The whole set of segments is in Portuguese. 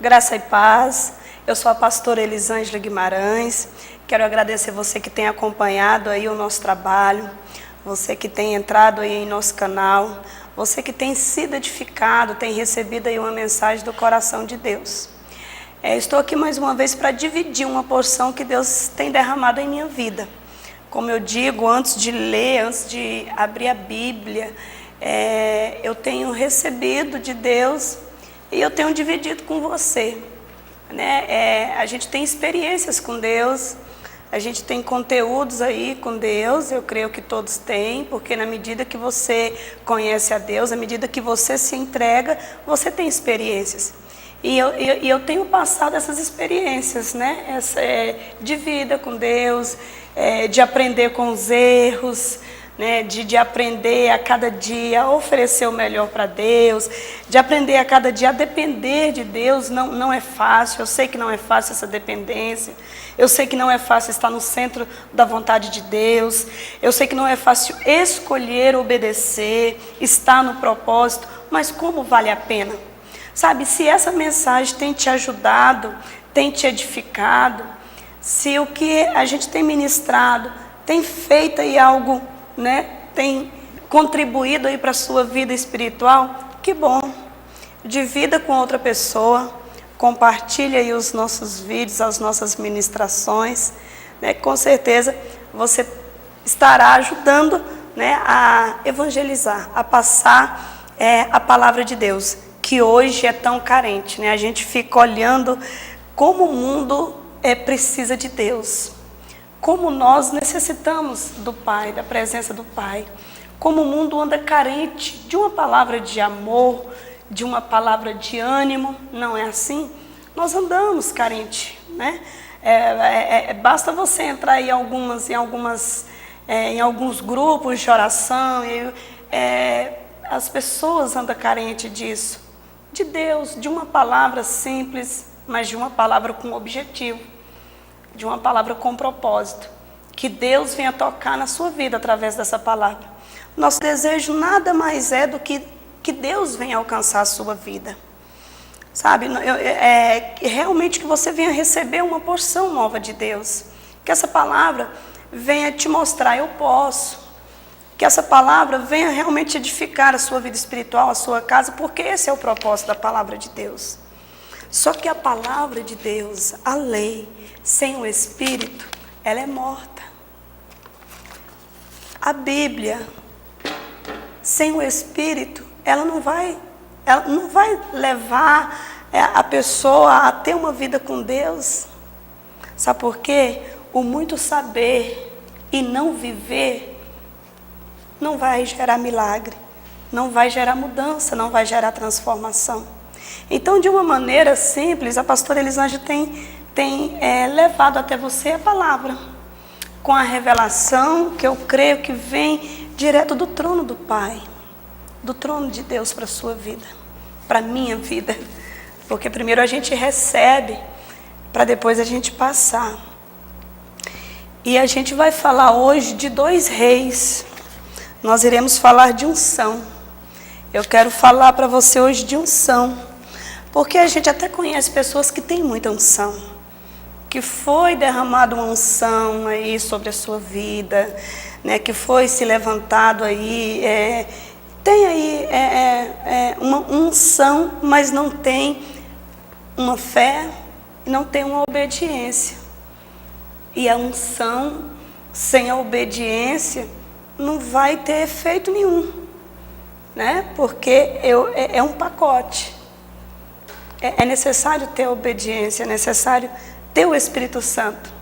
Graça e paz. Eu sou a pastora Elisângela Guimarães. Quero agradecer você que tem acompanhado aí o nosso trabalho, você que tem entrado aí em nosso canal, você que tem sido edificado, tem recebido aí uma mensagem do coração de Deus. Estou aqui mais uma vez para dividir uma porção que Deus tem derramado em minha vida. Como eu digo, antes de ler, antes de abrir a Bíblia, eu tenho recebido de Deus e eu tenho dividido com você. A gente tem experiências com Deus, a gente tem conteúdos aí com Deus, eu creio que todos têm, porque na medida que você conhece a Deus, na medida que você se entrega, você tem experiências. E eu tenho passado essas experiências, de vida com Deus, de aprender com os erros, de aprender a cada dia a oferecer o melhor para Deus, de aprender a cada dia a depender de Deus. Não é fácil, eu sei que não é fácil essa dependência, eu sei que não é fácil estar no centro da vontade de Deus, eu sei que não é fácil escolher obedecer, estar no propósito, mas como vale a pena? Sabe, se essa mensagem tem te ajudado, tem te edificado, se o que a gente tem ministrado tem feito aí algo, tem contribuído aí para a sua vida espiritual, que bom. Divida com outra pessoa, compartilhe aí os nossos vídeos, as nossas ministrações, com certeza você estará ajudando, a evangelizar, a passar a palavra de Deus, que hoje é tão carente, A gente fica olhando como o mundo precisa de Deus, como nós necessitamos do Pai, da presença do Pai, como o mundo anda carente de uma palavra de amor, de uma palavra de ânimo. Não é assim? Nós andamos carente, basta você entrar em alguns grupos de oração, as pessoas andam carentes disso, de Deus, de uma palavra simples, mas de uma palavra com objetivo, de uma palavra com propósito, que Deus venha tocar na sua vida através dessa palavra. Nosso desejo nada mais é do que Deus venha alcançar a sua vida, sabe? Realmente que você venha receber uma porção nova de Deus, que essa palavra venha te mostrar, eu posso, que essa palavra venha realmente edificar a sua vida espiritual, a sua casa, porque esse é o propósito da palavra de Deus. Só que a palavra de Deus, a lei, sem o Espírito, ela é morta. A Bíblia, sem o Espírito, ela não vai levar a pessoa a ter uma vida com Deus. Sabe por quê? O muito saber e não viver não vai gerar milagre, não vai gerar mudança, não vai gerar transformação. Então, de uma maneira simples, a pastora Elisângela tem levado até você a palavra, com a revelação que eu creio que vem direto do trono do Pai, do trono de Deus para a sua vida, para a minha vida. Porque primeiro a gente recebe, para depois a gente passar. E a gente vai falar hoje de 2 reis. Nós iremos falar de unção. Eu quero falar para você hoje de unção, porque a gente até conhece pessoas que têm muita unção, que foi derramada uma unção aí sobre a sua vida, que foi se levantado aí, tem aí uma unção, mas não tem uma fé, não tem uma obediência. E a unção sem a obediência não vai ter efeito nenhum, porque é um pacote. É necessário ter obediência, é necessário ter o Espírito Santo.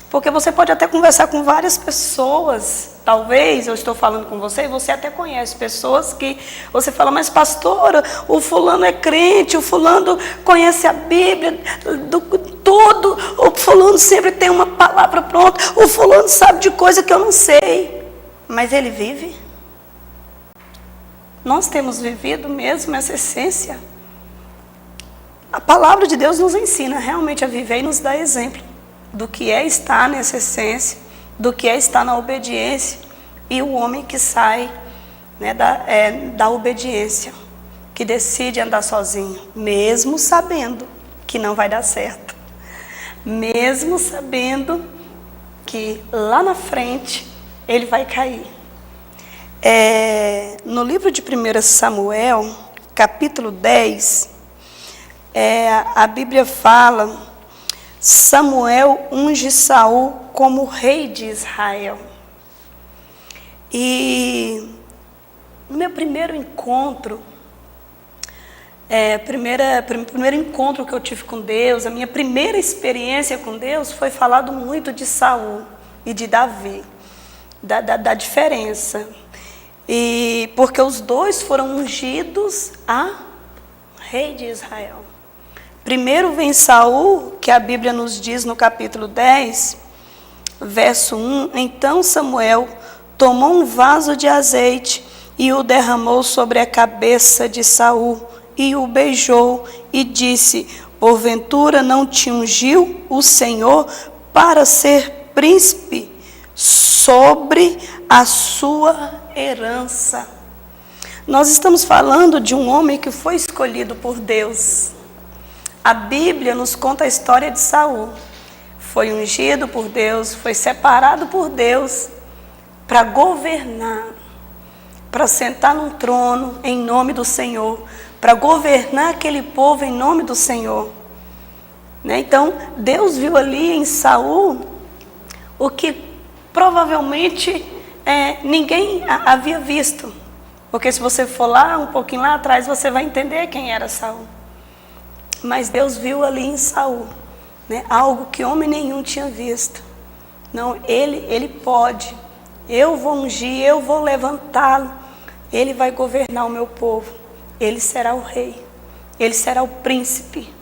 Porque você pode até conversar com várias pessoas, talvez eu estou falando com você, e você até conhece pessoas que você fala, mas pastora, o fulano é crente, o fulano conhece a Bíblia, tudo, o fulano sempre tem uma palavra pronta, o fulano sabe de coisa que eu não sei. Mas ele vive? Nós temos vivido mesmo essa essência? A palavra de Deus nos ensina realmente a viver e nos dá exemplo do que é estar nessa essência, do que é estar na obediência, e o homem que sai da obediência, que decide andar sozinho, mesmo sabendo que não vai dar certo, mesmo sabendo que lá na frente ele vai cair. No livro de 1 Samuel, capítulo 10, a Bíblia fala: Samuel unge Saul como rei de Israel. E no meu primeiro encontro, primeiro encontro que eu tive com Deus, a minha primeira experiência com Deus, foi falado muito de Saul e de Davi, da diferença. E porque os dois foram ungidos a rei de Israel. Primeiro vem Saul, que a Bíblia nos diz no capítulo 10, verso 1, então Samuel tomou um vaso de azeite e o derramou sobre a cabeça de Saul, e o beijou, e disse: porventura não te ungiu o Senhor para ser príncipe sobre a sua herança? Nós estamos falando de um homem que foi escolhido por Deus. A Bíblia nos conta a história de Saul. Foi ungido por Deus, foi separado por Deus para governar, para sentar num trono em nome do Senhor, para governar aquele povo em nome do Senhor. Então, Deus viu ali em Saul o que provavelmente ninguém havia visto. Porque se você for lá, um pouquinho lá atrás, você vai entender quem era Saul. Mas Deus viu ali em Saul, algo que homem nenhum tinha visto. Não, ele pode. Eu vou ungir, eu vou levantá-lo. Ele vai governar o meu povo. Ele será o rei. Ele será o príncipe.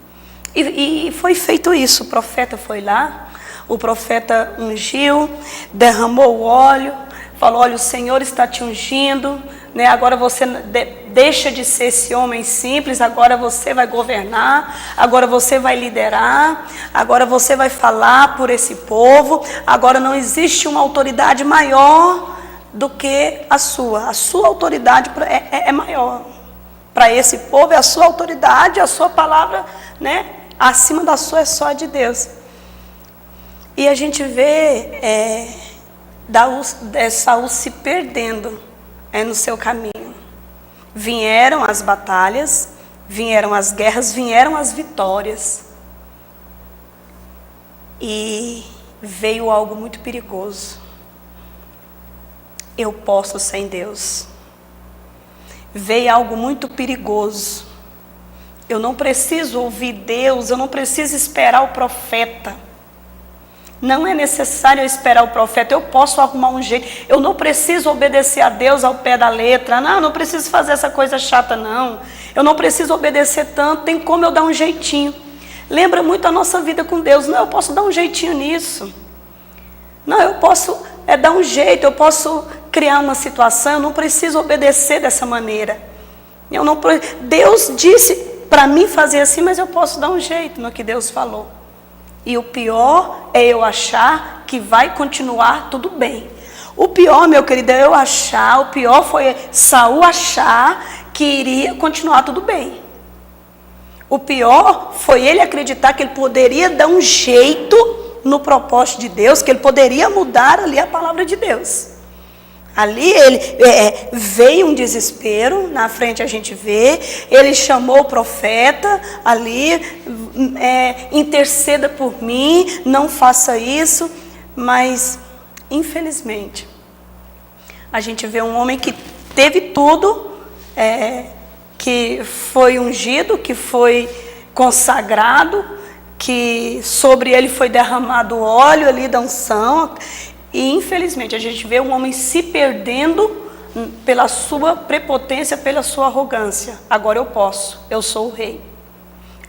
E foi feito isso. O profeta foi lá. O profeta ungiu, derramou o óleo. Falou: olha, o Senhor está te ungindo. Agora você deixa de ser esse homem simples. Agora você vai governar. Agora você vai liderar. Agora você vai falar por esse povo. Agora não existe uma autoridade maior do que a sua. A sua autoridade é maior. Para esse povo é a sua autoridade, a sua palavra, acima da sua é só de Deus. E a gente vê Saul se perdendo no seu caminho. Vieram as batalhas, vieram as guerras, vieram as vitórias. E veio algo muito perigoso. Eu posso sem Deus. Veio algo muito perigoso. Eu não preciso ouvir Deus, eu não preciso esperar o profeta. Não é necessário eu esperar o profeta, eu posso arrumar um jeito. Eu não preciso obedecer a Deus ao pé da letra. Não, eu não preciso fazer essa coisa chata, não. Eu não preciso obedecer tanto, tem como eu dar um jeitinho. Lembra muito a nossa vida com Deus. Não, eu posso dar um jeitinho nisso. Não, eu posso dar um jeito, eu posso criar uma situação, eu não preciso obedecer dessa maneira. Deus disse para mim fazer assim, mas eu posso dar um jeito no que Deus falou. E o pior é eu achar que vai continuar tudo bem. O pior, meu querido, é eu achar, o pior foi Saul achar que iria continuar tudo bem. O pior foi ele acreditar que ele poderia dar um jeito no propósito de Deus, que ele poderia mudar ali a palavra de Deus. Ali veio um desespero, na frente a gente vê, ele chamou o profeta ali, interceda por mim, não faça isso, mas infelizmente a gente vê um homem que teve tudo, que foi ungido, que foi consagrado, que sobre ele foi derramado óleo ali da unção. E infelizmente a gente vê um homem se perdendo pela sua prepotência, pela sua arrogância. Agora eu posso, eu sou o rei.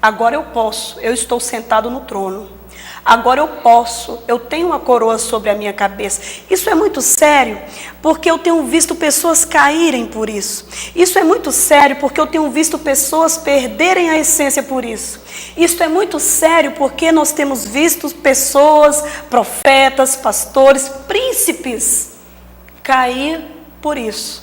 Agora eu posso, eu estou sentado no trono. Agora eu posso, eu tenho uma coroa sobre a minha cabeça. Isso é muito sério, porque eu tenho visto pessoas caírem por isso. Isso é muito sério, porque eu tenho visto pessoas perderem a essência por isso. Isso é muito sério, porque nós temos visto pessoas, profetas, pastores, príncipes, cair por isso.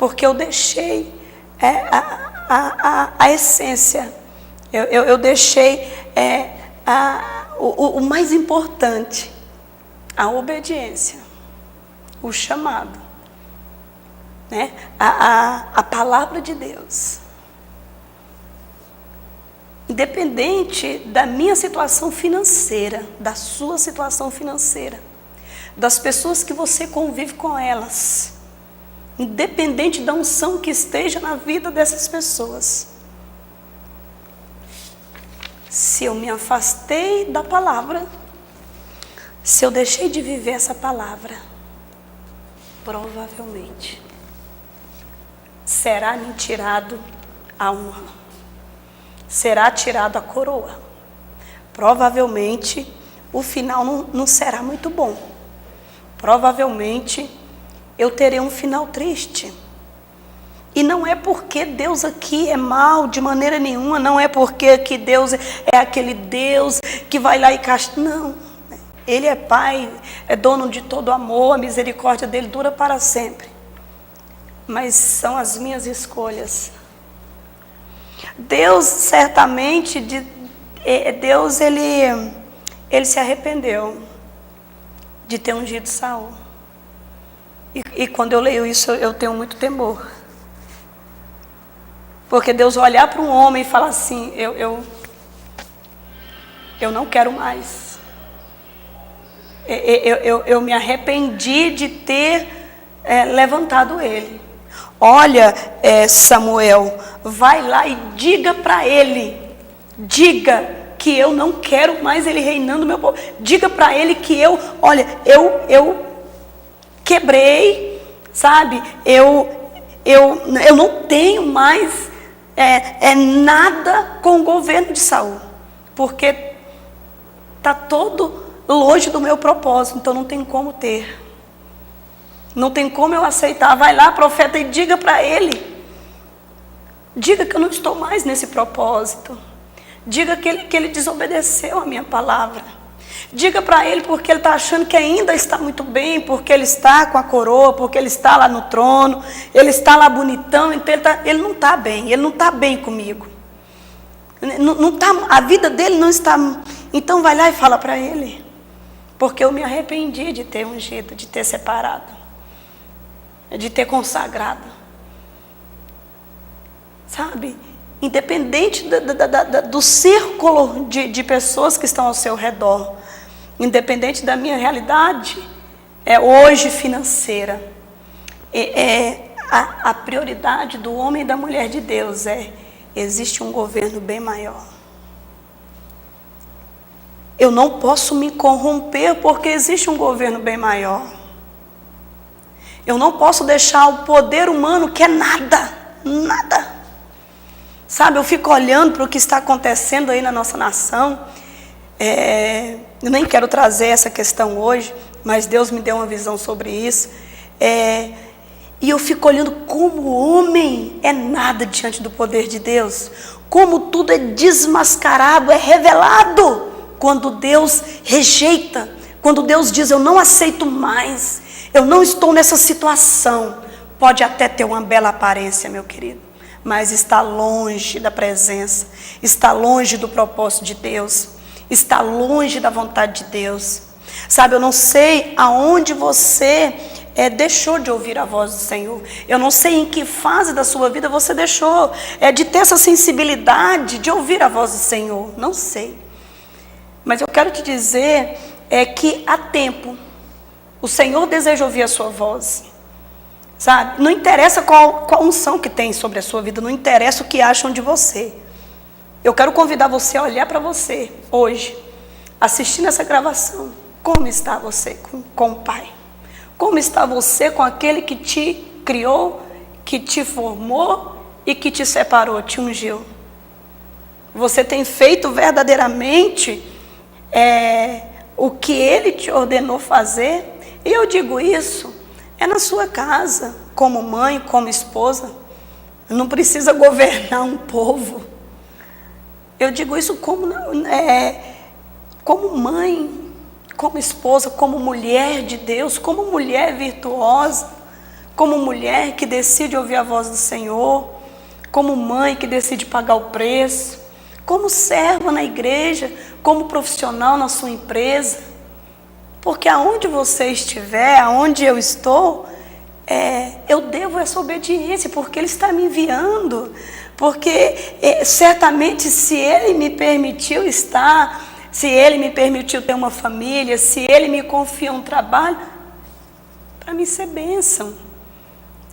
Porque eu deixei a essência, eu deixei o mais importante, a obediência, o chamado, né? A palavra de Deus. Independente da minha situação financeira, da sua situação financeira, das pessoas que você convive com elas, independente da unção que esteja na vida dessas pessoas, se eu me afastei da palavra, se eu deixei de viver essa palavra, provavelmente será me tirado a honra, será tirado a coroa. Provavelmente o final não será muito bom. Provavelmente eu terei um final triste. E não é porque Deus aqui é mau de maneira nenhuma, não é porque que Deus é aquele Deus que vai lá e castiga. Não, Ele é Pai, é dono de todo amor, a misericórdia dele dura para sempre. Mas são as minhas escolhas. Deus certamente, Deus ele se arrependeu de ter ungido Saul. E quando eu leio isso, eu tenho muito temor. Porque Deus olhar para um homem e falar assim, eu não quero mais. Eu me arrependi de ter levantado ele. Olha, Samuel, vai lá e diga para ele, diga que eu não quero mais ele reinando no meu povo. Diga para ele que eu quebrei, sabe? Eu não tenho mais nada com o governo de Saul, porque está todo longe do meu propósito, então não tem como ter. Não tem como eu aceitar. Vai lá, profeta, e diga para ele. Diga que eu não estou mais nesse propósito. Diga que ele desobedeceu a minha palavra. Diga para ele porque ele está achando que ainda está muito bem, porque ele está com a coroa, porque ele está lá no trono, ele está lá bonitão, então ele não está bem, ele não está bem comigo. Não tá, a vida dele não está... Então vai lá e fala para ele. Porque eu me arrependi de ter ungido, de ter separado, de ter consagrado, sabe? Independente do círculo de pessoas que estão ao seu redor, independente da minha realidade, hoje financeira, a prioridade do homem e da mulher de Deus existe um governo bem maior. Eu não posso me corromper porque existe um governo bem maior. Eu não posso deixar o poder humano, que é nada, nada. Sabe, eu fico olhando para o que está acontecendo aí na nossa nação. Eu nem quero trazer essa questão hoje, mas Deus me deu uma visão sobre isso. E eu fico olhando como o homem é nada diante do poder de Deus. Como tudo é desmascarado, é revelado. Quando Deus rejeita, quando Deus diz, eu não aceito mais, eu não estou nessa situação. Pode até ter uma bela aparência, meu querido, mas está longe da presença, está longe do propósito de Deus, está longe da vontade de Deus. Sabe, eu não sei aonde você deixou de ouvir a voz do Senhor. Eu não sei em que fase da sua vida você deixou de ter essa sensibilidade de ouvir a voz do Senhor. Não sei. Mas eu quero te dizer que há tempo o Senhor deseja ouvir a sua voz. Sabe? Não interessa qual unção que tem sobre a sua vida, não interessa o que acham de você. Eu quero convidar você a olhar para você hoje, assistindo essa gravação. Como está você com o Pai? Como está você com aquele que te criou, que te formou e que te separou, te ungiu? Você tem feito verdadeiramente o que Ele te ordenou fazer? E eu digo isso, na sua casa, como mãe, como esposa. Não precisa governar um povo. Eu digo isso como mãe, como esposa, como mulher de Deus, como mulher virtuosa, como mulher que decide ouvir a voz do Senhor, como mãe que decide pagar o preço, como serva na igreja, como profissional na sua empresa. Porque aonde você estiver, aonde eu estou, eu devo essa obediência, porque Ele está me enviando. Porque certamente se Ele me permitiu estar, se Ele me permitiu ter uma família, se Ele me confiou um trabalho, para mim ser bênção.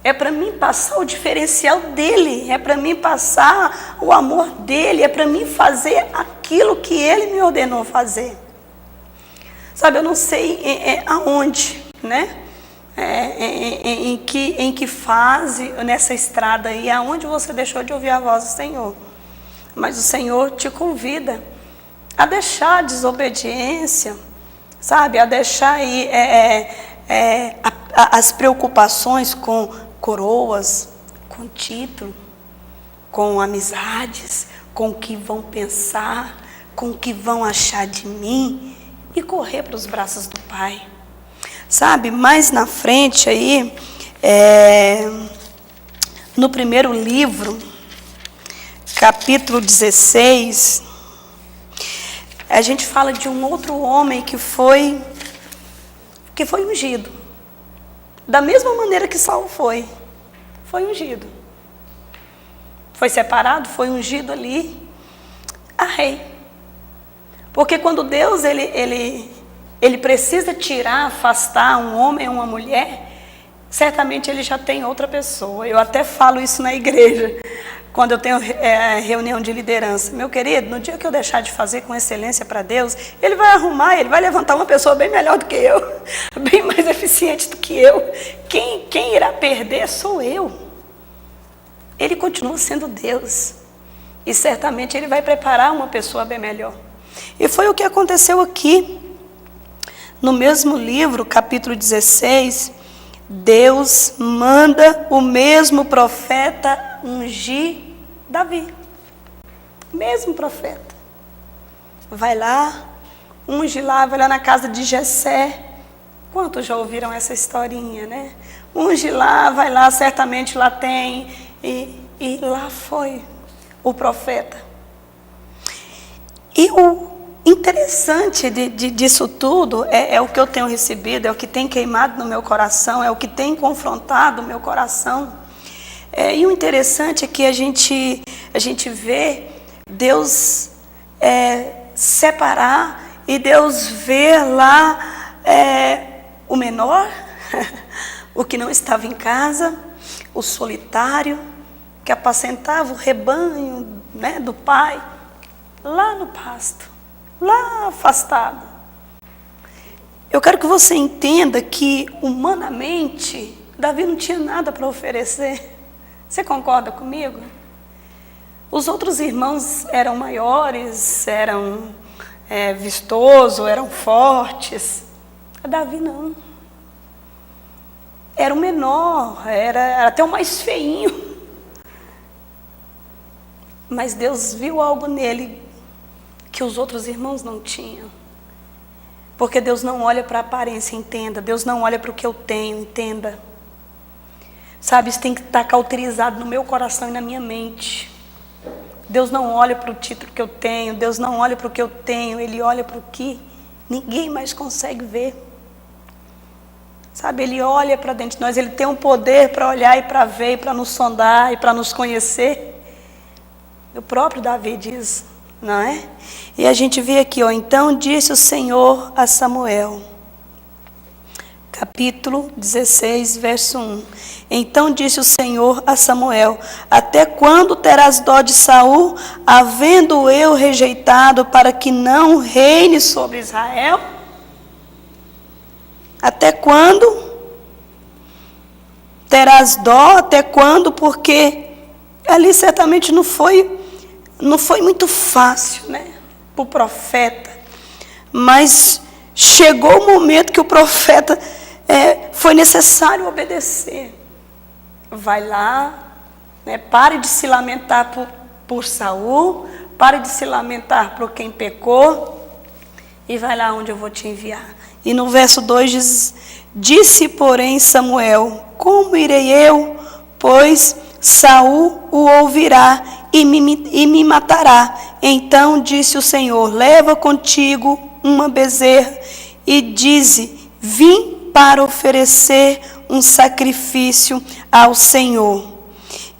É para mim passar o diferencial dEle, é para mim passar o amor dEle, é para mim fazer aquilo que Ele me ordenou fazer. Sabe, eu não sei aonde, né? Em que fase nessa estrada aí, aonde você deixou de ouvir a voz do Senhor. Mas o Senhor te convida a deixar a desobediência, sabe? A deixar aí as preocupações com coroas, com título, com amizades, com o que vão pensar, com o que vão achar de mim, e correr para os braços do Pai. Sabe, mais na frente aí, no primeiro livro, capítulo 16, a gente fala de um outro homem que foi ungido. Da mesma maneira que Saulo foi ungido. Foi separado, foi ungido ali a rei. Porque quando Deus ele precisa tirar, afastar um homem ou uma mulher, certamente Ele já tem outra pessoa. Eu até falo isso na igreja, quando eu tenho reunião de liderança. Meu querido, no dia que eu deixar de fazer com excelência para Deus, Ele vai arrumar, Ele vai levantar uma pessoa bem melhor do que eu, bem mais eficiente do que eu. Quem irá perder sou eu. Ele continua sendo Deus. E certamente Ele vai preparar uma pessoa bem melhor. E foi o que aconteceu aqui. No mesmo livro, capítulo 16, Deus manda o mesmo profeta ungir Davi. O mesmo profeta. Vai lá, unge lá, vai lá na casa de Jessé. Quantos já ouviram essa historinha, né? Unge lá, vai lá, certamente lá tem. E lá foi o profeta. E o interessante disso tudo é o que eu tenho recebido, é o que tem queimado no meu coração, é o que tem confrontado o meu coração. E o interessante é que a gente vê Deus separar e Deus ver lá o menor, o que não estava em casa, o solitário, que apacentava o rebanho, né, do pai, lá no pasto, lá afastado. Eu quero que você entenda que, humanamente, Davi não tinha nada para oferecer. Você concorda comigo? Os outros irmãos eram maiores, eram vistosos, eram fortes. Davi não. Era o menor, era até o mais feinho. Mas Deus viu algo nele que os outros irmãos não tinham. Porque Deus não olha para a aparência, entenda. Deus não olha para o que eu tenho, entenda. Sabe, isso tem que estar cauterizado no meu coração e na minha mente. Deus não olha para o título que eu tenho, Deus não olha para o que eu tenho, Ele olha para o que ninguém mais consegue ver. Sabe, Ele olha para dentro de nós, Ele tem um poder para olhar e para ver, e para nos sondar e para nos conhecer. O próprio Davi diz, não é? E a gente vê aqui, então disse o Senhor a Samuel, capítulo 16, verso 1. Então disse o Senhor a Samuel, até quando terás dó de Saul, havendo eu rejeitado para que não reine sobre Israel? Até quando terás dó? Até quando? Porque ali certamente não foi muito fácil, né, para o profeta. Mas chegou o momento que o profeta foi necessário obedecer. Vai lá, né, pare de se lamentar por Saul, pare de se lamentar por quem pecou, e vai lá onde eu vou te enviar. E no verso 2 diz: disse, porém, Samuel: como irei eu? Pois Saul o ouvirá e me matará. Então disse o Senhor: leva contigo uma bezerra e dize: vim para oferecer um sacrifício ao Senhor.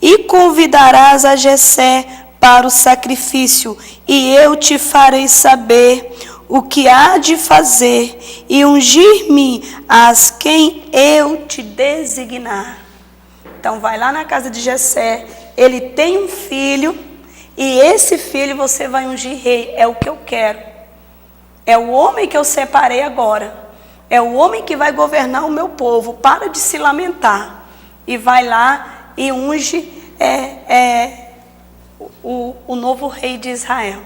E convidarás a Jessé para o sacrifício, e eu te farei saber o que há de fazer, e ungir-me as quem eu te designar. Então vai lá na casa de Jessé, ele tem um filho, e esse filho você vai ungir rei. É o que eu quero. É o homem que eu separei agora. É o homem que vai governar o meu povo. Para de se lamentar. E vai lá e unge o novo rei de Israel.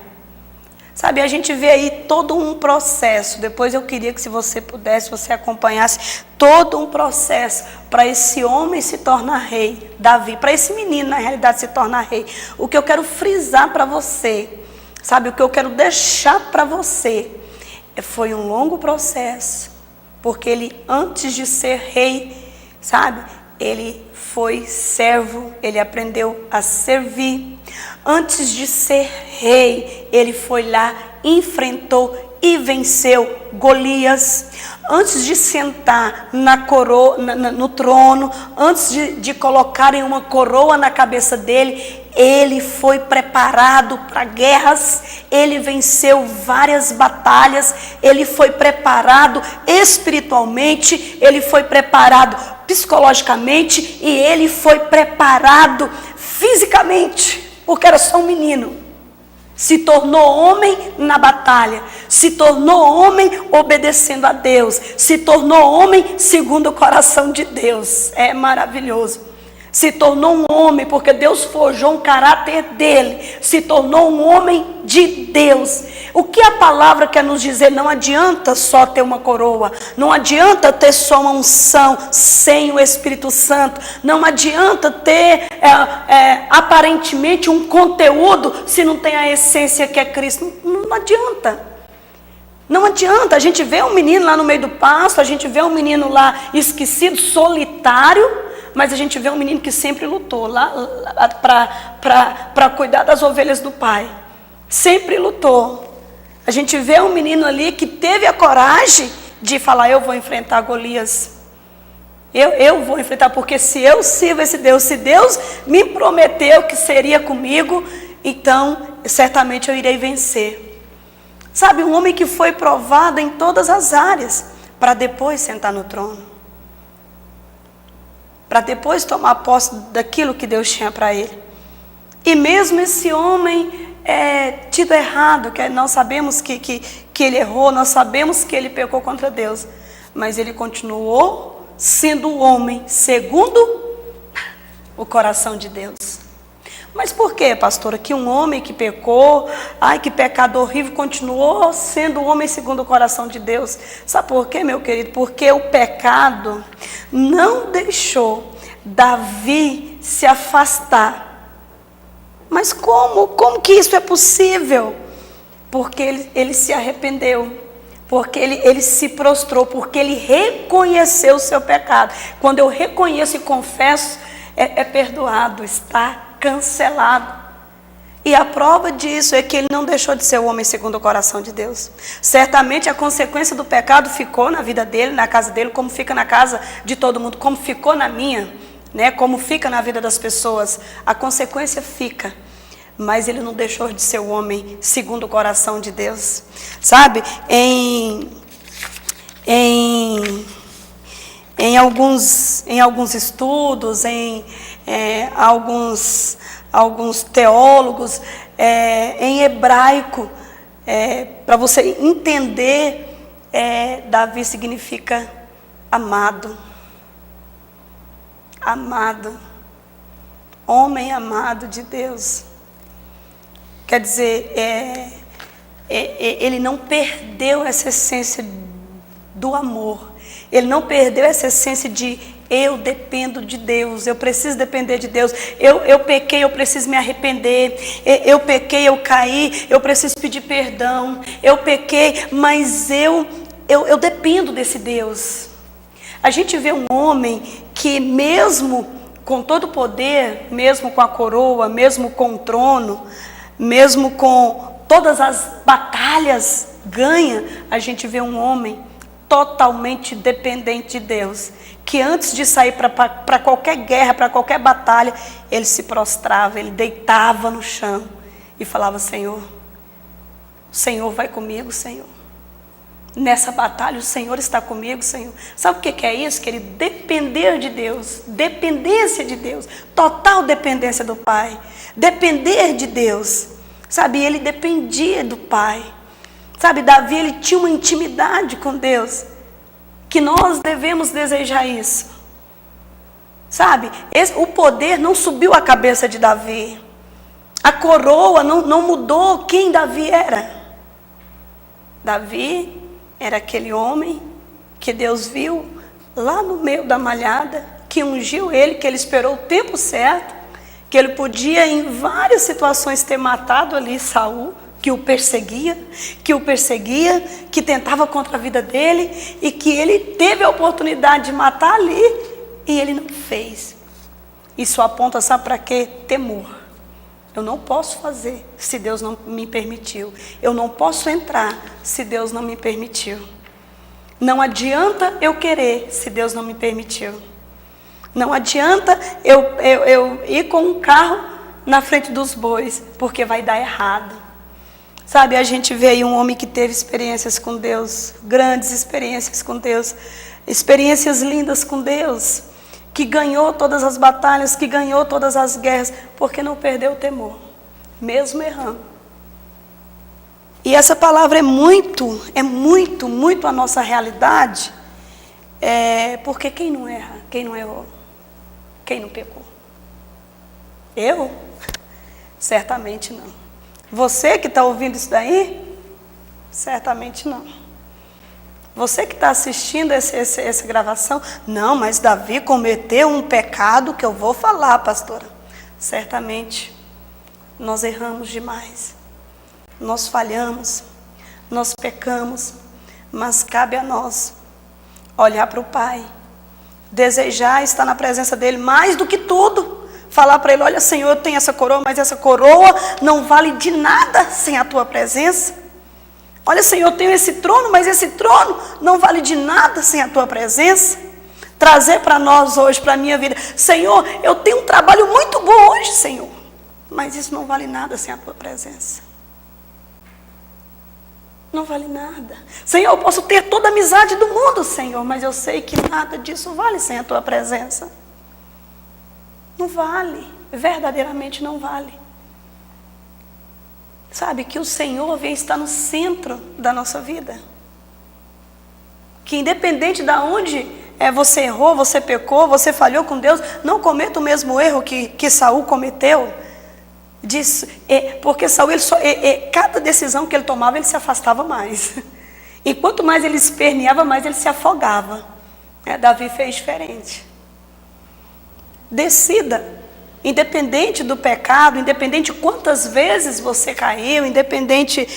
Sabe, a gente vê aí todo um processo. Depois eu queria que, se você pudesse, você acompanhasse todo um processo para esse homem se tornar rei, Davi, para esse menino, na realidade, se tornar rei. O que eu quero frisar para você, sabe, o que eu quero deixar para você, foi um longo processo, porque ele, antes de ser rei, sabe, ele foi servo, ele aprendeu a servir. Antes de ser rei, ele foi lá, enfrentou e venceu Golias. Antes de sentar na coroa, no trono, antes de colocarem uma coroa na cabeça dele, ele foi preparado para guerras, ele venceu várias batalhas, ele foi preparado espiritualmente, ele foi preparado psicologicamente e ele foi preparado fisicamente, porque era só um menino. Se tornou homem na batalha, se tornou homem obedecendo a Deus, se tornou homem segundo o coração de Deus. É maravilhoso. Se tornou um homem porque Deus forjou um caráter dele, se tornou um homem de Deus. O que a palavra quer nos dizer? Não adianta só ter uma coroa, não adianta ter só uma unção sem o Espírito Santo, não adianta ter aparentemente um conteúdo se não tem a essência que é Cristo. Não adianta. Não adianta. A gente vê um menino lá no meio do pasto, a gente vê um menino lá esquecido, solitário, mas a gente vê um menino que sempre lutou lá para cuidar das ovelhas do pai. Sempre lutou. A gente vê um menino ali que teve a coragem de falar: eu vou enfrentar Golias. Eu vou enfrentar, porque se eu sirvo esse Deus, se Deus me prometeu que seria comigo, então certamente eu irei vencer. Sabe, um homem que foi provado em todas as áreas, para depois sentar no trono. Para depois tomar posse daquilo que Deus tinha para ele. E mesmo esse homem tido errado, que nós sabemos que ele errou, nós sabemos que ele pecou contra Deus, mas ele continuou sendo um homem segundo o coração de Deus. Mas por que, pastora, que um homem que pecou, que pecado horrível, continuou sendo um homem segundo o coração de Deus? Sabe por quê, meu querido? Porque o pecado não deixou Davi se afastar. Mas como que isso é possível? Porque ele se arrependeu, porque ele se prostrou, porque ele reconheceu o seu pecado. Quando eu reconheço e confesso, é perdoado, está cancelado. E a prova disso é que ele não deixou de ser o homem segundo o coração de Deus. Certamente a consequência do pecado ficou na vida dele, na casa dele, como fica na casa de todo mundo, como ficou na minha, né? Como fica na vida das pessoas. A consequência fica. Mas ele não deixou de ser o homem segundo o coração de Deus. Sabe, em alguns estudos, alguns teólogos, em hebraico, para você entender, Davi significa amado. Amado. Homem amado de Deus. Quer dizer, ele não perdeu essa essência do amor. Ele não perdeu essa essência de eu dependo de Deus, eu preciso depender de Deus. Eu pequei, eu preciso me arrepender. Eu pequei, eu caí, eu preciso pedir perdão. Eu pequei, mas eu eu dependo desse Deus. A gente vê um homem que mesmo com todo o poder, mesmo com a coroa, mesmo com o trono, mesmo com todas as batalhas ganha, a gente vê um homem totalmente dependente de Deus, que antes de sair para qualquer guerra, para qualquer batalha, ele se prostrava, ele deitava no chão e falava: Senhor, o Senhor vai comigo, Senhor. Nessa batalha o Senhor está comigo, Senhor. Sabe o que é isso, querido? Depender de Deus, dependência de Deus, total dependência do Pai, depender de Deus. Sabe, ele dependia do Pai. Sabe, Davi, ele tinha uma intimidade com Deus, que nós devemos desejar isso. Sabe, o poder não subiu a cabeça de Davi. A coroa não mudou quem Davi era. Davi era aquele homem que Deus viu lá no meio da malhada, que ungiu ele, que ele esperou o tempo certo, que ele podia em várias situações ter matado ali Saul, que o perseguia, que tentava contra a vida dele, e que ele teve a oportunidade de matar ali, e ele não fez. Isso aponta, sabe para quê? Temor. Eu não posso fazer se Deus não me permitiu. Eu não posso entrar se Deus não me permitiu. Não adianta eu querer se Deus não me permitiu. Não adianta eu ir com um carro na frente dos bois, porque vai dar errado. Sabe, a gente vê aí um homem que teve experiências com Deus, grandes experiências com Deus, experiências lindas com Deus, que ganhou todas as batalhas, que ganhou todas as guerras, porque não perdeu o temor, mesmo errando. E essa palavra é muito a nossa realidade, porque quem não erra, quem não errou, quem não pecou? Eu? Certamente não. Você que está ouvindo isso daí? Certamente não. Você que está assistindo essa gravação, não, mas Davi cometeu um pecado que eu vou falar, pastora. Certamente, nós erramos demais, nós falhamos, nós pecamos, mas cabe a nós olhar para o Pai, desejar estar na presença dEle mais do que tudo, falar para Ele: olha, Senhor, eu tenho essa coroa, mas essa coroa não vale de nada sem a Tua presença. Olha, Senhor, eu tenho esse trono, mas esse trono não vale de nada sem a Tua presença. Trazer para nós hoje, para a minha vida: Senhor, eu tenho um trabalho muito bom hoje, Senhor, mas isso não vale nada sem a Tua presença. Não vale nada. Senhor, eu posso ter toda a amizade do mundo, Senhor, mas eu sei que nada disso vale sem a Tua presença. Não vale, verdadeiramente não vale. Sabe, que o Senhor vem estar no centro da nossa vida. Que independente de onde você errou, você pecou, você falhou com Deus, não cometa o mesmo erro que Saul cometeu. Porque Saul, cada decisão que ele tomava, ele se afastava mais. E quanto mais ele esperneava, mais ele se afogava. Davi fez diferente. Decida. Independente do pecado, independente de quantas vezes você caiu, independente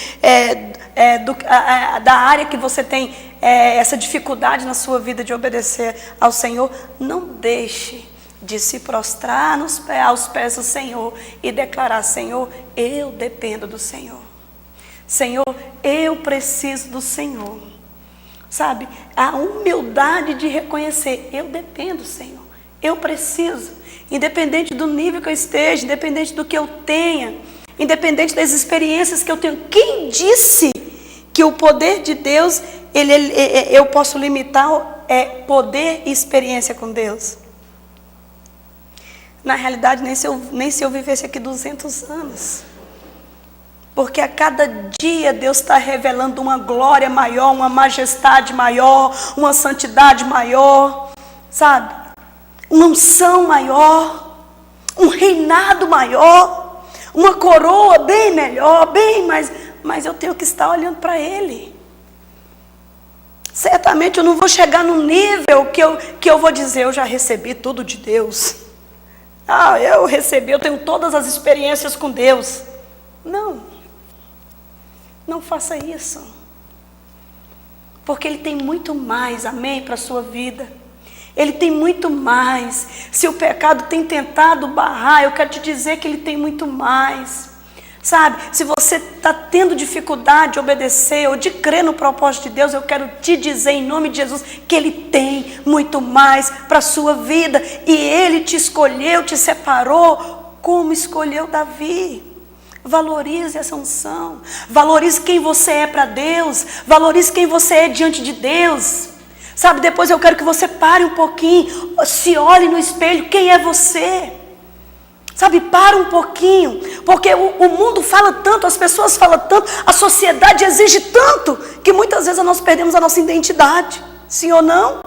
da área que você tem essa dificuldade na sua vida de obedecer ao Senhor, não deixe de se prostrar aos pés do Senhor e declarar: Senhor, eu dependo do Senhor. Senhor, eu preciso do Senhor. Sabe, a humildade de reconhecer: eu dependo, Senhor, eu preciso. Independente do nível que eu esteja, independente do que eu tenha, independente das experiências que eu tenho. Quem disse que o poder de Deus, eu posso limitar poder e experiência com Deus? Na realidade, nem se eu vivesse aqui 200 anos. Porque a cada dia Deus está revelando uma glória maior, uma majestade maior, uma santidade maior, sabe? Uma unção maior, um reinado maior, uma coroa bem melhor, mas eu tenho que estar olhando para Ele. Certamente eu não vou chegar no nível que eu vou dizer: eu já recebi tudo de Deus. Eu recebi, eu tenho todas as experiências com Deus. Não faça isso. Porque Ele tem muito mais, amém, para a sua vida. Ele tem muito mais. Se o pecado tem tentado barrar, eu quero te dizer que Ele tem muito mais. Sabe, se você está tendo dificuldade de obedecer ou de crer no propósito de Deus, eu quero te dizer em nome de Jesus que Ele tem muito mais para a sua vida. E Ele te escolheu, te separou, como escolheu Davi. Valorize essa unção. Valorize quem você é para Deus. Valorize quem você é diante de Deus. Sabe, depois eu quero que você pare um pouquinho, se olhe no espelho, quem é você? Sabe, para um pouquinho, porque o mundo fala tanto, as pessoas falam tanto, a sociedade exige tanto, que muitas vezes nós perdemos a nossa identidade, sim ou não?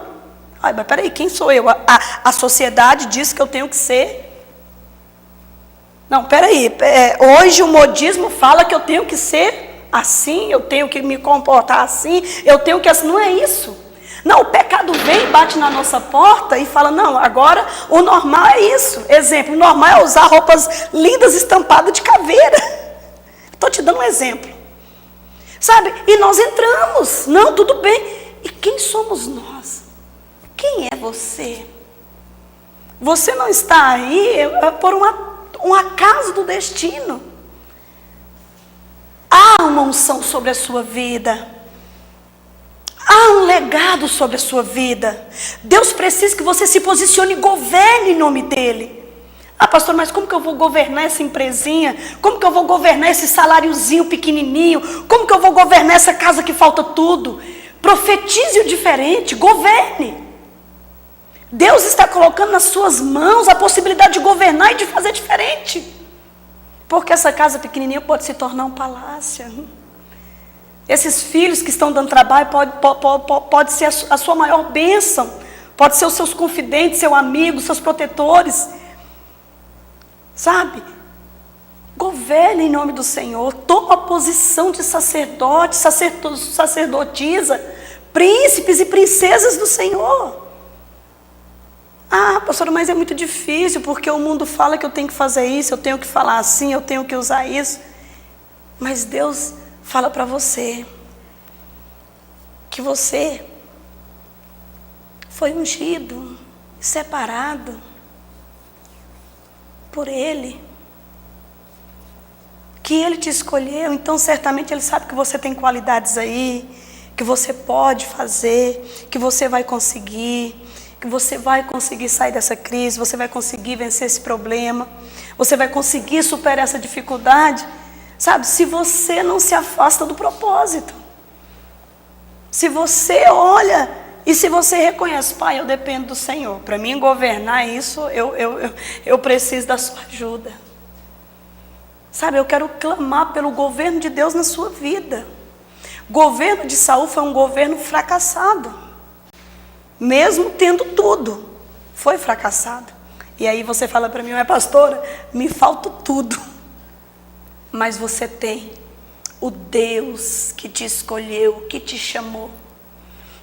Ai, mas peraí, quem sou eu? A sociedade diz que eu tenho que ser... Não, peraí, hoje o modismo fala que eu tenho que ser assim, eu tenho que me comportar assim, eu tenho que... Não é isso. Não, o pecado vem, bate na nossa porta e fala, não, agora o normal é isso. Exemplo, o normal é usar roupas lindas estampadas de caveira. Estou te dando um exemplo. Sabe, e nós entramos, não, tudo bem. E quem somos nós? Quem é você? Você não está aí por um acaso do destino. Há uma unção sobre a sua vida. Há um legado sobre a sua vida. Deus precisa que você se posicione e governe em nome dEle. Ah, pastor, mas como que eu vou governar essa empresinha? Como que eu vou governar esse saláriozinho pequenininho? Como que eu vou governar essa casa que falta tudo? Profetize o diferente, governe. Deus está colocando nas suas mãos a possibilidade de governar e de fazer diferente. Porque essa casa pequenininha pode se tornar um palácio. Esses filhos que estão dando trabalho pode ser a sua maior bênção. Pode ser os seus confidentes, seu amigo, seus protetores. Sabe? Governe em nome do Senhor. Toma a posição de sacerdote, sacerdotisa, príncipes e princesas do Senhor. Ah, pastora, mas é muito difícil, porque o mundo fala que eu tenho que fazer isso, eu tenho que falar assim, eu tenho que usar isso. Mas Deus fala para você que você foi ungido, separado por Ele, que Ele te escolheu. Então certamente Ele sabe que você tem qualidades aí, que você pode fazer, que você vai conseguir, que você vai conseguir sair dessa crise, você vai conseguir vencer esse problema, você vai conseguir superar essa dificuldade. Sabe, se você não se afasta do propósito, se você olha e se você reconhece, Pai, eu dependo do Senhor, para mim governar isso, eu preciso da sua ajuda. Sabe, eu quero clamar pelo governo de Deus na sua vida. O governo de Saul foi um governo fracassado, mesmo tendo tudo, foi fracassado. E aí você fala para mim, mas pastora, me falta tudo. Mas você tem o Deus que te escolheu, que te chamou.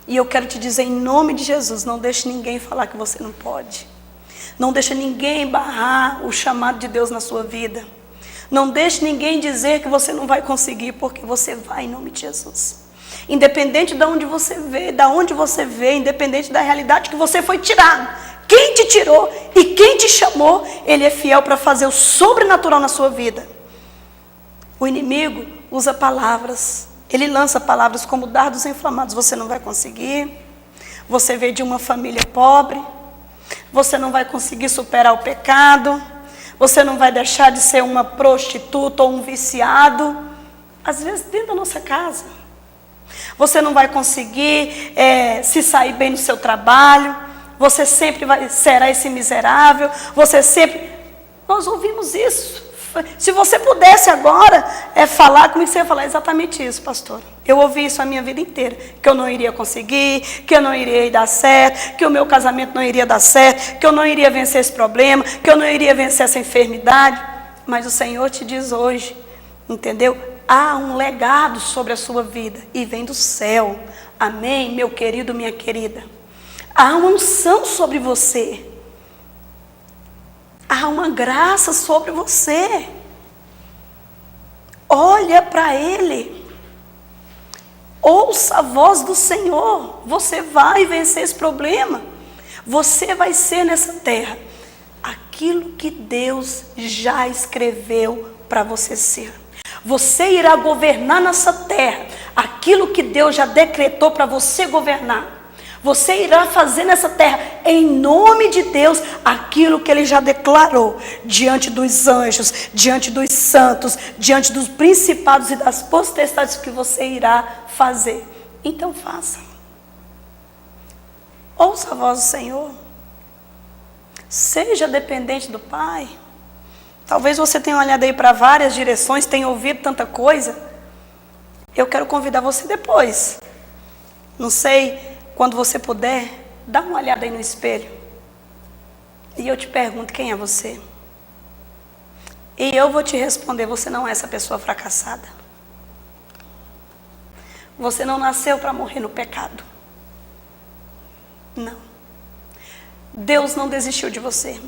E eu quero te dizer em nome de Jesus, não deixe ninguém falar que você não pode. Não deixe ninguém barrar o chamado de Deus na sua vida. Não deixe ninguém dizer que você não vai conseguir, porque você vai em nome de Jesus. Independente de onde você vê, independente da realidade que você foi tirado. Quem te tirou e quem te chamou, Ele é fiel para fazer o sobrenatural na sua vida. O inimigo usa palavras, ele lança palavras como dardos inflamados. Você não vai conseguir, você veio de uma família pobre, você não vai conseguir superar o pecado, você não vai deixar de ser uma prostituta ou um viciado, às vezes dentro da nossa casa. Você não vai conseguir se sair bem no seu trabalho, você sempre será esse miserável, você sempre... Nós ouvimos isso. Se você pudesse agora falar comigo, você ia falar exatamente isso, pastor. Eu ouvi isso a minha vida inteira, que eu não iria conseguir, que eu não iria dar certo, que o meu casamento não iria dar certo, que eu não iria vencer esse problema, que eu não iria vencer essa enfermidade. Mas o Senhor te diz hoje, entendeu? Há um legado sobre a sua vida e vem do céu. Amém, meu querido, minha querida. Há uma unção sobre você. Há uma graça sobre você. Olha para Ele. Ouça a voz do Senhor. Você vai vencer esse problema. Você vai ser nessa terra aquilo que Deus já escreveu para você ser. Você irá governar nessa terra aquilo que Deus já decretou para você governar. Você irá fazer nessa terra, em nome de Deus, aquilo que Ele já declarou diante dos anjos, diante dos santos, diante dos principados e das potestades que você irá fazer. Então faça. Ouça a voz do Senhor. Seja dependente do Pai. Talvez você tenha olhado aí para várias direções, tenha ouvido tanta coisa. Eu quero convidar você depois. Não sei, quando você puder, dá uma olhada aí no espelho. E eu te pergunto, quem é você? E eu vou te responder, você não é essa pessoa fracassada. Você não nasceu para morrer no pecado. Não. Deus não desistiu de você.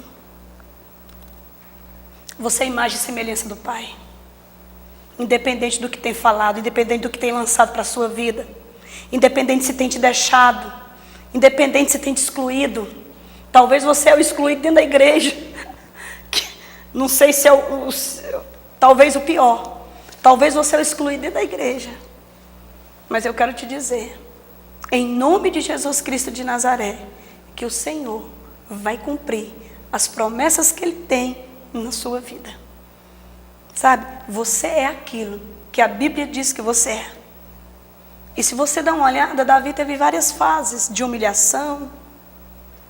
Você é a imagem e semelhança do Pai. Independente do que tem falado, independente do que tem lançado para a sua vida, independente se tem te deixado, independente se tem te excluído. Talvez você é o excluído dentro da igreja. Não sei se é talvez o pior. Talvez você é o excluído dentro da igreja. Mas eu quero te dizer, em nome de Jesus Cristo de Nazaré, que o Senhor vai cumprir as promessas que Ele tem na sua vida. Sabe, você é aquilo que a Bíblia diz que você é. E se você dá uma olhada, Davi teve várias fases de humilhação,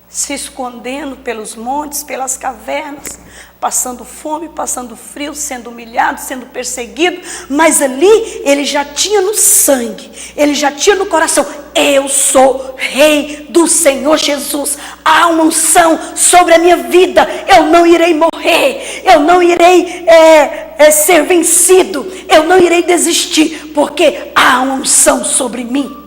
se escondendo pelos montes, pelas cavernas, passando fome, passando frio, sendo humilhado, sendo perseguido, mas ali ele já tinha no sangue, ele já tinha no coração: eu sou rei do Senhor Jesus, há uma unção sobre a minha vida, eu não irei morrer, eu não irei ser vencido, eu não irei desistir, porque há uma unção sobre mim.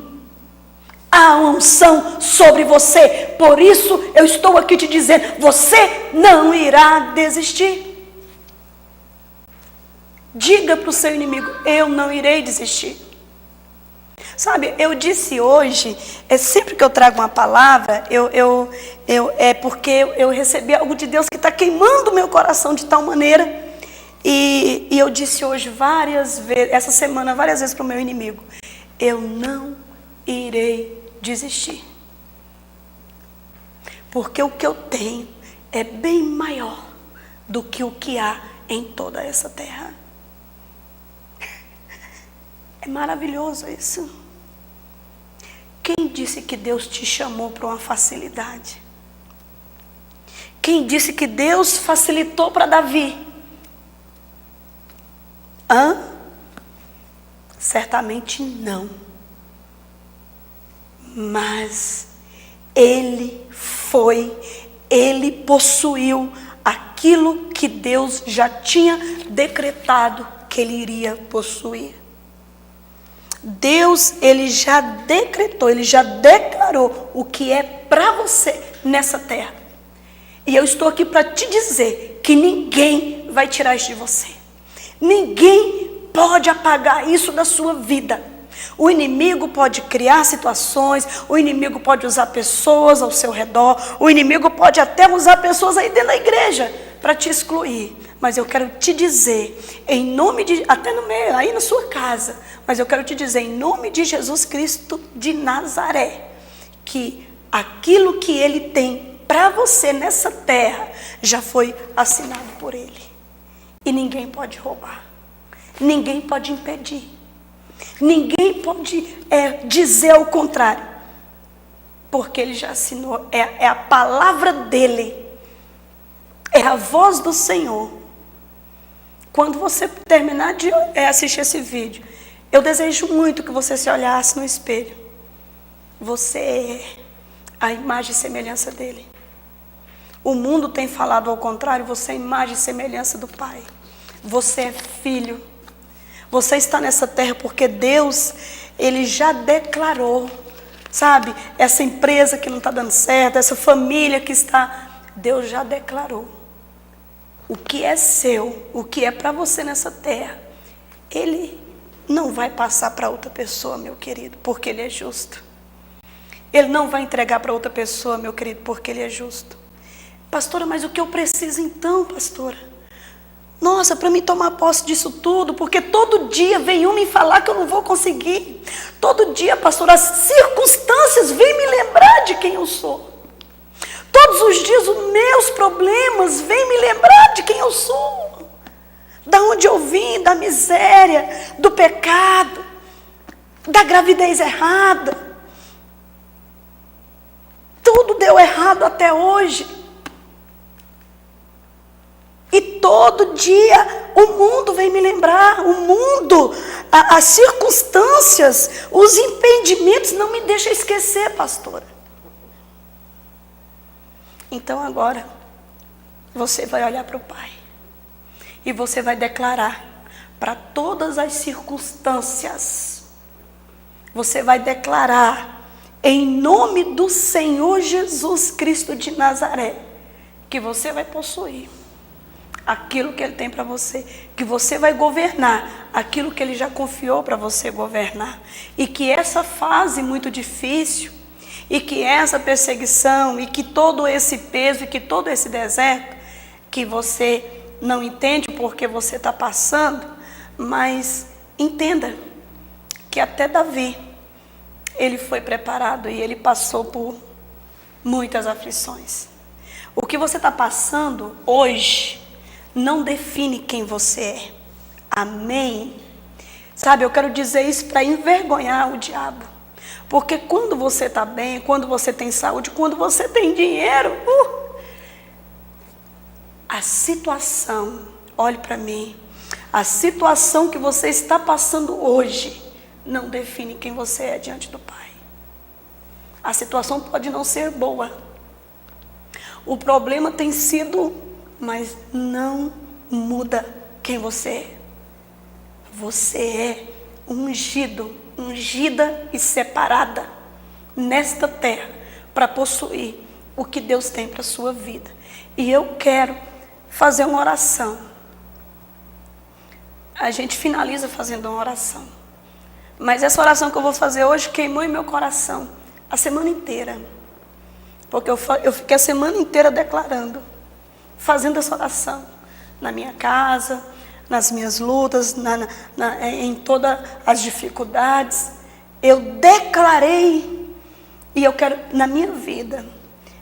Há uma unção sobre você. Por isso eu estou aqui te dizendo, você não irá desistir. Diga para o seu inimigo: eu não irei desistir. Sabe, eu disse hoje, sempre que eu trago uma palavra, é porque eu recebi algo de Deus que está queimando o meu coração de tal maneira. E eu disse hoje várias vezes, essa semana, várias vezes para o meu inimigo: eu não irei desistir. Porque o que eu tenho é bem maior do que o que há em toda essa terra. É maravilhoso isso. Quem disse que Deus te chamou para uma facilidade? Quem disse que Deus facilitou para Davi? Certamente não. Mas ele possuiu aquilo que Deus já tinha decretado que ele iria possuir. Deus, ele já decretou, ele já declarou o que é para você nessa terra. E eu estou aqui para te dizer que ninguém vai tirar isso de você. Ninguém pode apagar isso da sua vida. O inimigo pode criar situações, o inimigo pode usar pessoas ao seu redor, o inimigo pode até usar pessoas aí dentro da igreja para te excluir. Mas eu quero te dizer, em nome de, até no meio, aí na sua casa, mas eu quero te dizer, em nome de Jesus Cristo de Nazaré, que aquilo que Ele tem para você nessa terra já foi assinado por Ele. E ninguém pode roubar, ninguém pode impedir. Ninguém pode dizer o contrário, porque Ele já assinou, é a palavra dEle, é a voz do Senhor. Quando você terminar de assistir esse vídeo, eu desejo muito que você se olhasse no espelho. Você é a imagem e semelhança dEle. O mundo tem falado ao contrário, você é a imagem e semelhança do Pai. Você é filho. Você está nessa terra porque Deus, Ele já declarou, sabe? Essa empresa que não está dando certo, essa família que está... Deus já declarou. O que é seu, o que é para você nessa terra, Ele não vai passar para outra pessoa, meu querido, porque Ele é justo. Ele não vai entregar para outra pessoa, meu querido, porque Ele é justo. Pastora, mas o que eu preciso então, pastora? Nossa, para mim tomar posse disso tudo, porque todo dia vem um me falar que eu não vou conseguir. Todo dia, pastora, as circunstâncias vêm me lembrar de quem eu sou. Todos os dias os meus problemas vêm me lembrar de quem eu sou. Da onde eu vim, da miséria, do pecado, da gravidez errada. Tudo deu errado até hoje. E todo dia o mundo vem me lembrar, o mundo, as circunstâncias, os impedimentos não me deixam esquecer, pastora. Então agora, você vai olhar para o Pai e você vai declarar para todas as circunstâncias, você vai declarar em nome do Senhor Jesus Cristo de Nazaré, que você vai possuir aquilo que Ele tem para você, que você vai governar aquilo que Ele já confiou para você governar, e que essa fase muito difícil, e que essa perseguição, e que todo esse peso, e que todo esse deserto, que você não entende porque você está passando, mas entenda que até Davi, ele foi preparado e ele passou por muitas aflições. O que você está passando hoje não define quem você é. Amém? Sabe, eu quero dizer isso para envergonhar o diabo. Porque quando você está bem, quando você tem saúde, quando você tem dinheiro, a situação, olhe para mim, a situação que você está passando hoje não define quem você é diante do Pai. A situação pode não ser boa. O problema tem sido, mas não muda quem você é. Você é ungido, ungida e separada nesta terra para possuir o que Deus tem para a sua vida. E eu quero fazer uma oração. A gente finaliza fazendo uma oração. Mas essa oração que eu vou fazer hoje queimou em meu coração a semana inteira. Porque eu fiquei a semana inteira declarando, fazendo essa oração na minha casa, nas minhas lutas, em todas as dificuldades. Eu declarei, e eu quero, na minha vida,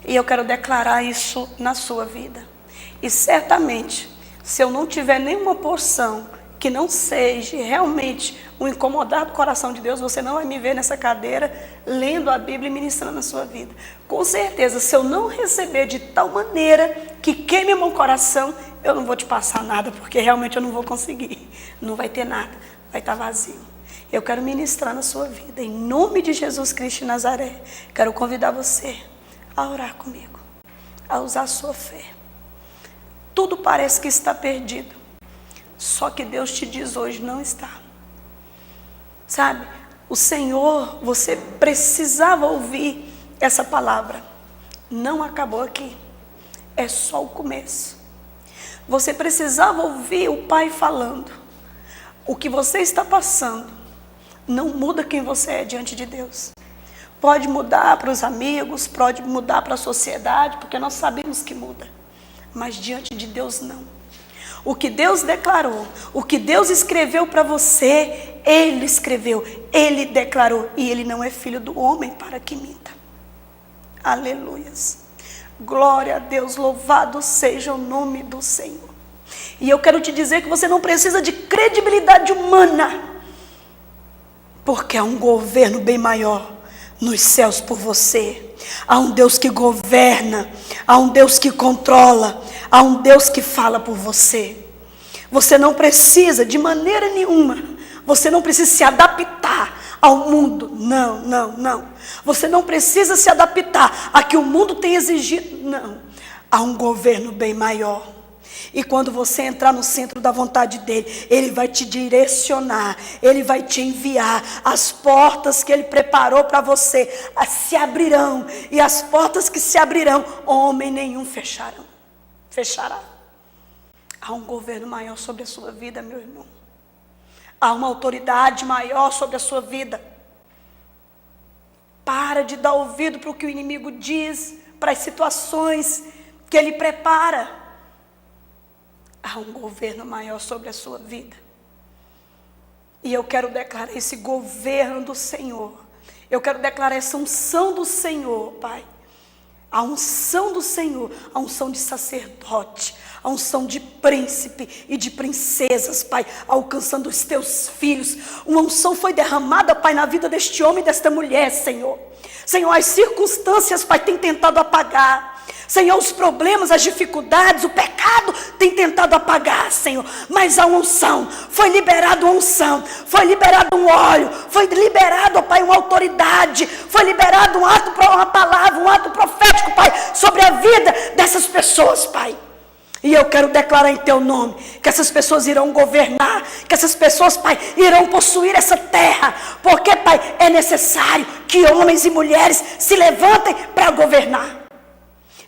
e eu quero declarar isso na sua vida. E certamente, se eu não tiver nenhuma porção que não seja realmente o incomodar do coração de Deus, você não vai me ver nessa cadeira lendo a Bíblia e ministrando na sua vida. Com certeza, se eu não receber de tal maneira que queime meu coração, eu não vou te passar nada, porque realmente eu não vou conseguir. Não vai ter nada, vai estar vazio. Eu quero ministrar na sua vida, em nome de Jesus Cristo de Nazaré. Quero convidar você a orar comigo, a usar a sua fé. Tudo parece que está perdido. Só que Deus te diz hoje, não está. Sabe, o Senhor, você precisava ouvir essa palavra. Não acabou aqui. É só o começo. Você precisava ouvir o Pai falando. O que você está passando não muda quem você é diante de Deus. Pode mudar para os amigos, pode mudar para a sociedade, porque nós sabemos que muda. Mas diante de Deus não. O que Deus declarou, o que Deus escreveu para você, Ele escreveu, Ele declarou. E Ele não é filho do homem para que minta. Aleluias. Glória a Deus, louvado seja o nome do Senhor. E eu quero te dizer que você não precisa de credibilidade humana, porque há um governo bem maior nos céus por você. Há um Deus que governa, há um Deus que controla, há um Deus que fala por você. Você não precisa de maneira nenhuma, você não precisa se adaptar ao mundo. Não, não, não. Você não precisa se adaptar a que o mundo tem exigido. Não. Há um governo bem maior. E quando você entrar no centro da vontade dele, ele vai te direcionar, ele vai te enviar. As portas que ele preparou para você se abrirão, e as portas que se abrirão, homem nenhum fechará. Há um governo maior sobre a sua vida, meu irmão. Há uma autoridade maior sobre a sua vida. Para de dar ouvido para o que o inimigo diz, para as situações que ele prepara. Há um governo maior sobre a sua vida. E eu quero declarar esse governo do Senhor. Eu quero declarar essa unção do Senhor, Pai. A unção do Senhor, a unção de sacerdote, a unção de príncipe e de princesas, Pai, alcançando os teus filhos. Uma unção foi derramada, Pai, na vida deste homem e desta mulher, Senhor. Senhor, as circunstâncias, Pai, têm tentado apagar. Senhor, os problemas, as dificuldades, o pecado tem tentado apagar, Senhor. Mas a unção, foi liberada uma unção, foi liberado um óleo, foi liberado, ó Pai, uma autoridade, foi liberado um ato, uma palavra, um ato profético, Pai, sobre a vida dessas pessoas, Pai. E eu quero declarar em teu nome que essas pessoas irão governar, que essas pessoas, Pai, irão possuir essa terra, porque, Pai, é necessário que homens e mulheres se levantem para governar.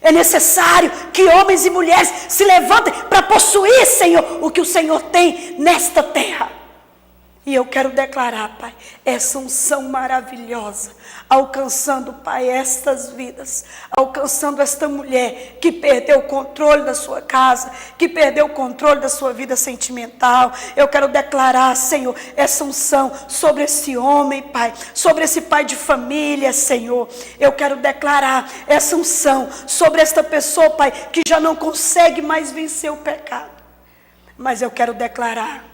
É necessário que homens e mulheres se levantem para possuir, Senhor, o que o Senhor tem nesta terra. E eu quero declarar, Pai, essa unção maravilhosa, alcançando, Pai, estas vidas, alcançando esta mulher que perdeu o controle da sua casa, que perdeu o controle da sua vida sentimental. Eu quero declarar, Senhor, essa unção sobre esse homem, Pai, sobre esse pai de família, Senhor. Eu quero declarar essa unção sobre esta pessoa, Pai, que já não consegue mais vencer o pecado. Mas eu quero declarar,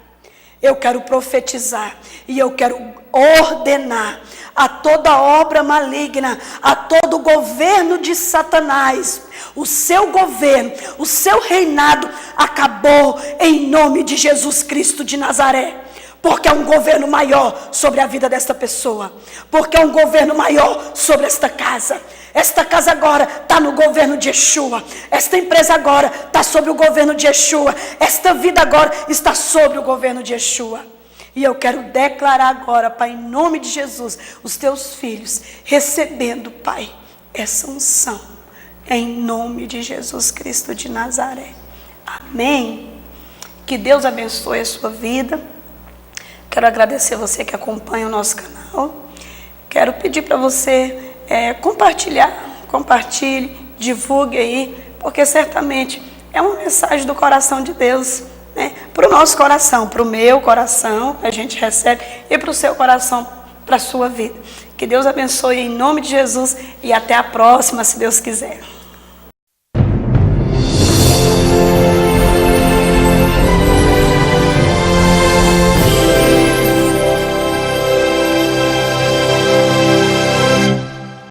eu quero profetizar e eu quero ordenar a toda obra maligna, a todo governo de Satanás. O seu governo, o seu reinado acabou em nome de Jesus Cristo de Nazaré. Porque é um governo maior sobre a vida desta pessoa. Porque é um governo maior sobre esta casa. Esta casa agora está no governo de Yeshua. Esta empresa agora está sob o governo de Yeshua. Esta vida agora está sob o governo de Yeshua. E eu quero declarar agora, Pai, em nome de Jesus, os teus filhos recebendo, Pai, essa unção. Em nome de Jesus Cristo de Nazaré. Amém. Que Deus abençoe a sua vida. Quero agradecer você que acompanha o nosso canal. Quero pedir para você compartilhe, divulgue aí, porque certamente é uma mensagem do coração de Deus, né? Para o nosso coração, para o meu coração, a gente recebe, e para o seu coração, para a sua vida. Que Deus abençoe em nome de Jesus e até a próxima, se Deus quiser.